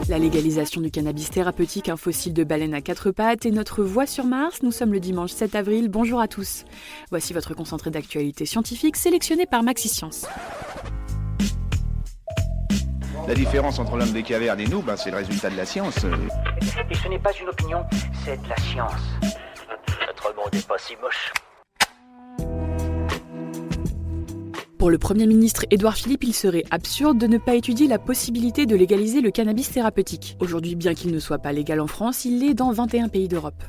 La légalisation du cannabis thérapeutique, un fossile de baleine à 4 pattes et notre voix sur Mars. Nous sommes le dimanche 7 avril. Bonjour à tous. Voici votre concentré d'actualité scientifique sélectionné par Maxi-Science. La différence entre l'homme des cavernes et nous, c'est le résultat de la science. Et ce n'est pas une opinion, c'est de la science. Notre monde n'est pas si moche. Pour le Premier ministre Édouard Philippe, il serait absurde de ne pas étudier la possibilité de légaliser le cannabis thérapeutique. Aujourd'hui, bien qu'il ne soit pas légal en France, il l'est dans 21 pays d'Europe.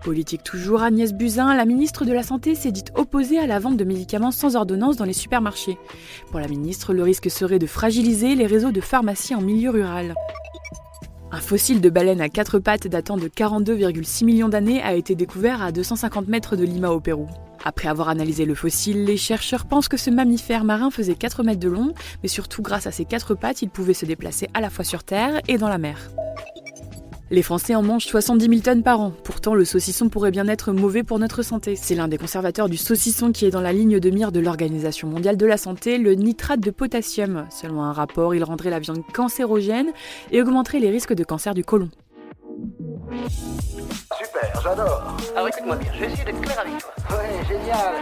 Politique toujours, Agnès Buzyn, la ministre de la Santé, s'est dite opposée à la vente de médicaments sans ordonnance dans les supermarchés. Pour la ministre, le risque serait de fragiliser les réseaux de pharmacies en milieu rural. Un fossile de baleine à 4 pattes datant de 42,6 millions d'années a été découvert à 250 mètres de Lima au Pérou. Après avoir analysé le fossile, les chercheurs pensent que ce mammifère marin faisait 4 mètres de long, mais surtout grâce à ses 4 pattes, il pouvait se déplacer à la fois sur terre et dans la mer. Les Français en mangent 70 000 tonnes par an. Pourtant, le saucisson pourrait bien être mauvais pour notre santé. C'est l'un des conservateurs du saucisson qui est dans la ligne de mire de l'Organisation mondiale de la santé, le nitrate de potassium. Selon un rapport, il rendrait la viande cancérogène et augmenterait les risques de cancer du côlon. Super, j'adore. Alors écoute-moi bien, je vais essayer d'être clair avec toi. Ouais, génial.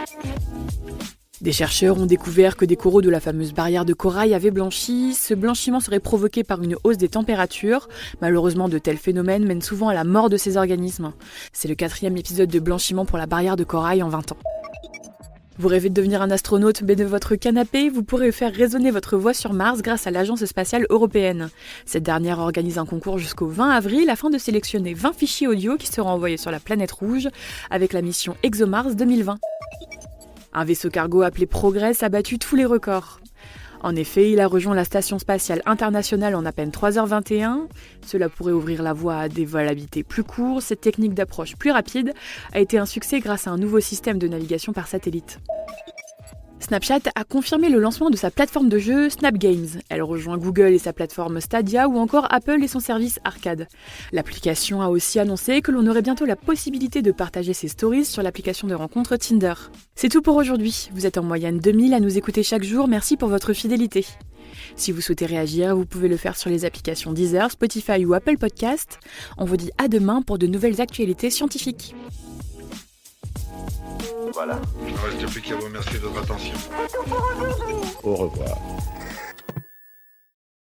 Des chercheurs ont découvert que des coraux de la fameuse barrière de corail avaient blanchi. Ce blanchiment serait provoqué par une hausse des températures. Malheureusement, de tels phénomènes mènent souvent à la mort de ces organismes. C'est le 4e épisode de blanchiment pour la barrière de corail en 20 ans. Vous rêvez de devenir un astronaute, mais de votre canapé, vous pourrez faire résonner votre voix sur Mars grâce à l'Agence spatiale européenne. Cette dernière organise un concours jusqu'au 20 avril afin de sélectionner 20 fichiers audio qui seront envoyés sur la planète rouge avec la mission ExoMars 2020. Un vaisseau cargo appelé Progress a battu tous les records. En effet, il a rejoint la Station spatiale internationale en à peine 3h21. Cela pourrait ouvrir la voie à des vols habités plus courts. Cette technique d'approche plus rapide a été un succès grâce à un nouveau système de navigation par satellite. Snapchat a confirmé le lancement de sa plateforme de jeu Snap Games. Elle rejoint Google et sa plateforme Stadia ou encore Apple et son service Arcade. L'application a aussi annoncé que l'on aurait bientôt la possibilité de partager ses stories sur l'application de rencontre Tinder. C'est tout pour aujourd'hui. Vous êtes en moyenne 2000 à nous écouter chaque jour. Merci pour votre fidélité. Si vous souhaitez réagir, vous pouvez le faire sur les applications Deezer, Spotify ou Apple Podcast. On vous dit à demain pour de nouvelles actualités scientifiques. Voilà. Il ne reste plus qu'à vous remercier de votre attention. Au revoir.